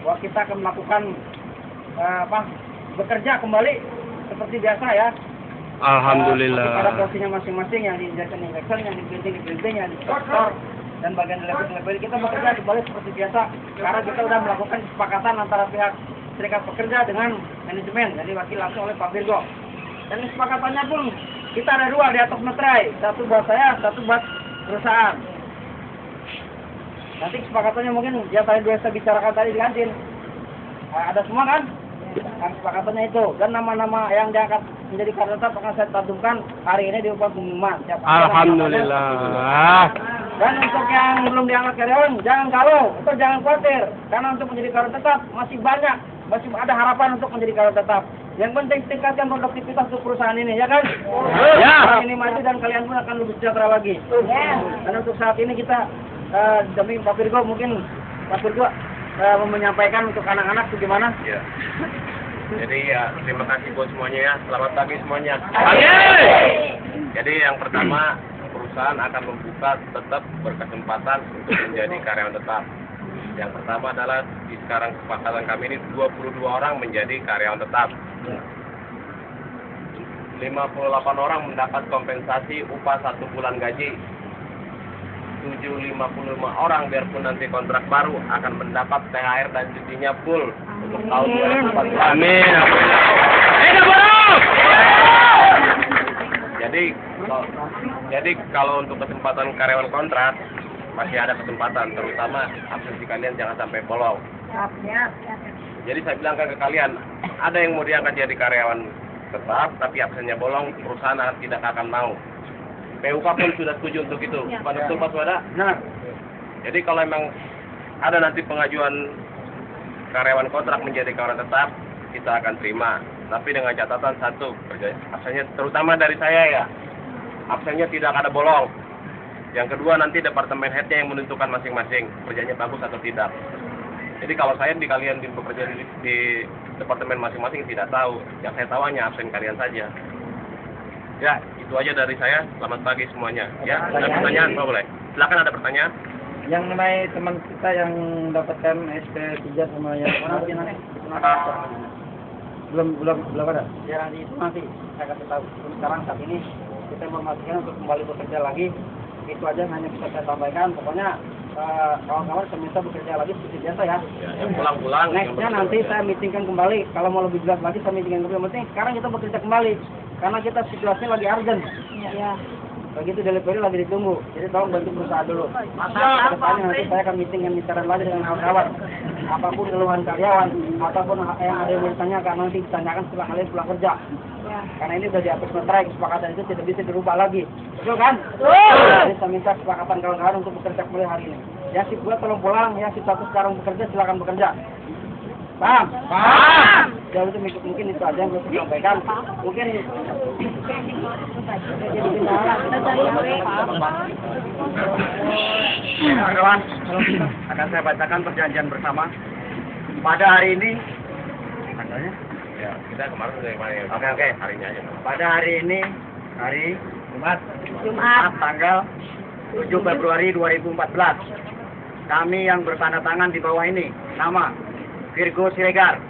bahwa kita akan melakukan bekerja kembali seperti biasa ya. Alhamdulillah. Pada posisinya masing-masing, yang di injection, yang di printing, yang di store, dan bagian delivery kita bekerja kembali seperti biasa. Karena kita sudah melakukan kesepakatan antara pihak serikat pekerja dengan manajemen, jadi wakil langsung oleh Pak Virgo. Dan kesepakatannya pun kita ada dua di atas materai, satu buat saya, satu buat perusahaan. Nanti kesepakatannya mungkin ya tadi saya bicarakan tadi di kantin. Ada semua kan? Kesepakatannya itu, dan nama-nama yang diangkat menjadi karyawan tetap akan saya cantumkan hari ini di upah pengumuman. Alhamdulillah. Dan untuk yang belum diangkat karyawan, jangan galau atau jangan khawatir, karena untuk menjadi karyawan tetap masih banyak, masih ada harapan untuk menjadi karyawan tetap. Yang penting tingkatkan produktivitas untuk perusahaan ini, ya kan? Ya. Ini maju dan kalian pun akan lebih sejahtera lagi. Dan untuk saat ini kita demi Pak Virgo, mungkin Pak Virgo menyampaikan untuk anak-anak bagaimana? Ya. Jadi ya terima kasih buat semuanya ya. Selamat pagi semuanya. Jadi yang pertama, perusahaan akan membuka tetap berkesempatan untuk menjadi karyawan tetap. Yang pertama adalah di sekarang kesepakatan kami ini 22 orang menjadi karyawan tetap. 58 orang mendapat kompensasi upah 1 bulan gaji. 755 orang biarpun nanti kontrak baru akan mendapat THR dan cutinya full untuk tahun 2014. Amin. Jadi kalau untuk kesempatan karyawan kontrak masih ada kesempatan, terutama absensi kalian jangan sampai bolong. Jadi saya bilangkan ke kalian, ada yang mau diangkat jadi karyawan tetap, tapi absennya bolong, perusahaan tidak akan mau. PUK pun sudah setuju untuk itu. Betul Pak Swada? Nah, jadi kalau memang ada nanti pengajuan karyawan kontrak menjadi karyawan tetap, kita akan terima. Tapi dengan catatan satu, absennya terutama dari saya ya, absennya tidak ada bolong. Yang kedua nanti departemen headnya yang menentukan masing-masing kerjanya bagus atau tidak. Jadi kalau saya di kalian bekerja di departemen masing-masing tidak tahu, yang saya tahu hanya absen kalian saja. Ya, itu aja dari saya. Selamat pagi semuanya. Ya, ada pertanyaan, Pak, boleh? Silakan, ada pertanyaan. yang mengenai teman kita yang mendapatkan SP3 sama yang belum ada. Ya nanti saya kasih tahu. Sekarang saat ini kita informasikan untuk kembali bekerja lagi. Itu aja yang hanya bisa saya sampaikan. Pokoknya kawan-kawan seminta bekerja lagi seperti biasa ya. Yang pulang-pulang. Nextnya nanti saya meetingkan kembali. Kalau mau lebih jelas lagi saya meetingkan kembali. Yang penting sekarang kita bekerja kembali. Karena kita situasinya lagi urgent. Ya. Begitu delivery lagi ditunggu. Jadi tolong bantu berusaha dulu. Kedepannya nanti saya akan meeting yang bicara lagi dengan kawan-kawan. Apapun keluhan karyawan, ataupun yang ada yang ditanyakan nanti ditanyakan setelah kalian pulang kerja. Ya. Karena ini sudah dihapus materai, kesepakatan itu tidak bisa dirubah lagi. Betul kan? Jadi saya minta kesepakatan kawan-kawan untuk bekerja kembali hari ini. Ya si buat tolong pulang, ya si satu sekarang bekerja silakan bekerja. Paham? Paham. Ya itu mungkin itu aja yang bisa saya sampaikan. Mungkin kawan, akan saya bacakan perjanjian bersama. Pada hari ini, Ya, kita kemarin sudah kemarin. Oke. Harinya aja. Pada hari ini, hari Jumat tanggal 7 Februari 2014. Kami yang bertanda tangan di bawah ini, nama Virgo Siregar,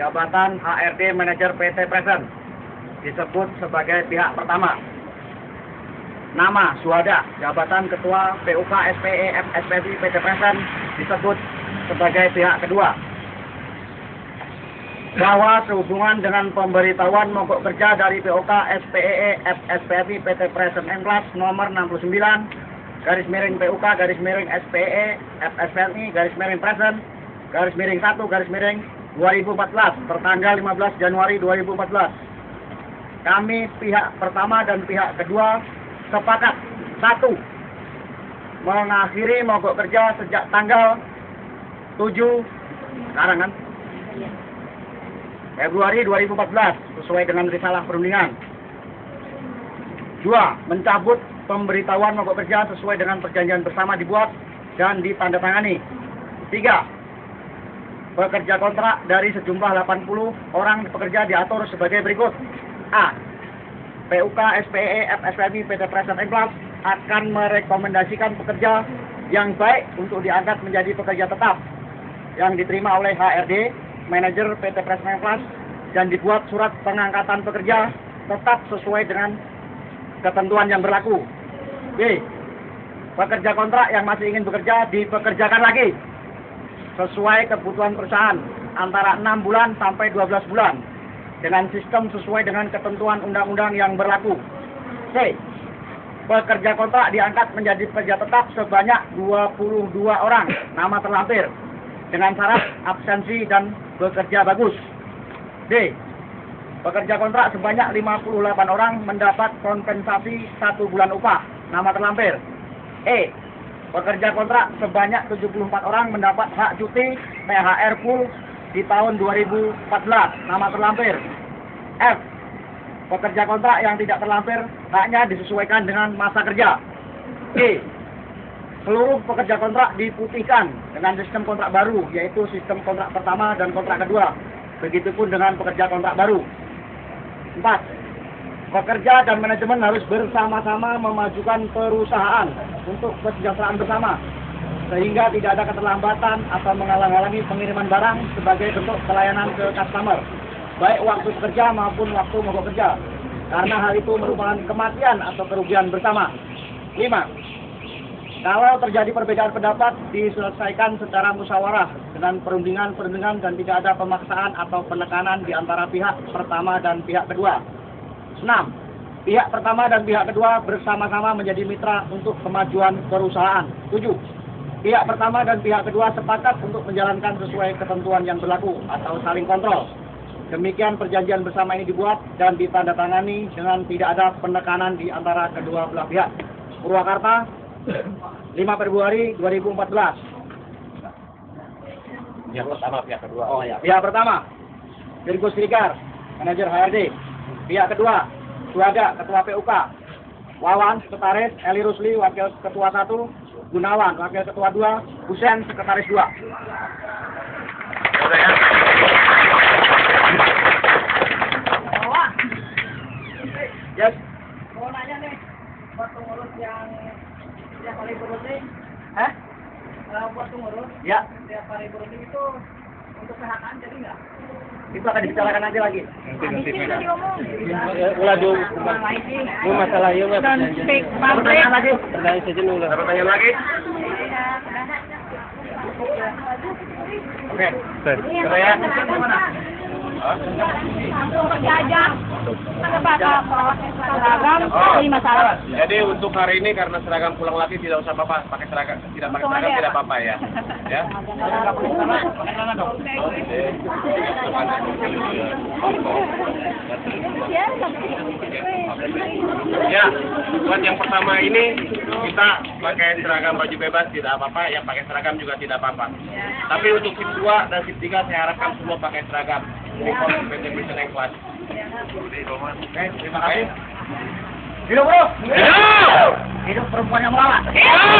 jabatan HRD Manager PT Present, disebut sebagai pihak pertama. Nama Suhada, jabatan Ketua PUK SPE FSPI PT Present, disebut sebagai pihak kedua. Bahwa sehubungan dengan pemberitahuan mogok kerja dari POK SPE FSPI PT Present Englas nomor 69 garis miring PUK garis miring SPE FSPI garis miring Present garis miring 1 garis miring 2014 tertanggal 15 Januari 2014. Kami pihak pertama dan pihak kedua sepakat 1. Mengakhiri mogok kerja sejak tanggal 7 sekarang kan Februari 2014 sesuai dengan risalah perundingan. 2. Mencabut pemberitahuan mogok kerja sesuai dengan perjanjian bersama dibuat dan ditandatangani. 3. Pekerja kontrak dari sejumlah 80 orang pekerja diatur sebagai berikut. A. PUK SPE FSPI PT Present Englas akan merekomendasikan pekerja yang baik untuk diangkat menjadi pekerja tetap. yang diterima oleh HRD, manajer PT Presmen Class, dan dibuat surat pengangkatan pekerja tetap sesuai dengan ketentuan yang berlaku. B. Pekerja kontrak yang masih ingin bekerja dipekerjakan lagi sesuai kebutuhan perusahaan antara 6 bulan sampai 12 bulan dengan sistem sesuai dengan ketentuan undang-undang yang berlaku. C. Pekerja kontrak diangkat menjadi pekerja tetap sebanyak 22 orang nama terlampir dengan syarat absensi dan bekerja bagus. D. Pekerja kontrak sebanyak 58 orang mendapat kompensasi 1 bulan upah nama terlampir. E. Pekerja kontrak sebanyak 74 orang mendapat hak cuti THR full di tahun 2014 nama terlampir. F. Pekerja kontrak yang tidak terlampir haknya disesuaikan dengan masa kerja. G. Seluruh pekerja kontrak diputihkan dengan sistem kontrak baru, yaitu sistem kontrak pertama dan kontrak kedua. Begitupun dengan pekerja kontrak baru. 4. Pekerja dan manajemen harus bersama-sama memajukan perusahaan untuk kesejahteraan bersama, sehingga tidak ada keterlambatan atau menghalang-halangi pengiriman barang sebagai bentuk pelayanan ke customer, baik waktu bekerja maupun waktu mogok kerja, karena hal itu merupakan kematian atau kerugian bersama. 5. Kalau terjadi perbedaan pendapat, diselesaikan secara musyawarah dengan perundingan dan tidak ada pemaksaan atau penekanan di antara pihak pertama dan pihak kedua. 6. Pihak pertama dan pihak kedua bersama-sama menjadi mitra untuk kemajuan perusahaan. 7. Pihak pertama dan pihak kedua sepakat untuk menjalankan sesuai ketentuan yang berlaku atau saling kontrol. Demikian perjanjian bersama ini dibuat dan ditandatangani dengan tidak ada penekanan di antara kedua belah pihak. Purwakarta, 5 Februari 2014. Yang pertama pihak kedua. Oh ya. Pihak pertama, Virgo Srikar, manajer HRD. Pihak kedua, Suada, ketua PUK. Wawan, sekretaris. Eli Rusli, wakil ketua 1. Gunawan, wakil ketua 2. Husen, sekretaris 2. Udah ya. Yes. Mau nanya nih, buat pengurus yang setiap hari berunding, buat pengurus, ya, setiap hari berunding itu untuk PHK jadi nggak? Itu akan dibicarakan nanti lagi. Ulah dulu. Masalah yuk. Pertanyaan lagi. Pertanyaan saja ulah. Ada pertanyaan lagi? Oke. Sudah ya. Jadi untuk hari ini karena seragam pulang lagi tidak usah apa-apa, pakai seragam, tidak pakai seragam tidak apa-apa ya. Ya. Ya, buat yang pertama ini kita pakai seragam baju bebas tidak apa-apa, yang pakai seragam juga tidak apa-apa. Tapi untuk sip 2 dan sip 3 saya harapkan semua pakai seragam. Uniform PT Presmen Class. Oke, terima kasih. Hidup bro. Hidup! Hidup perempuan yang melawan. Hidup!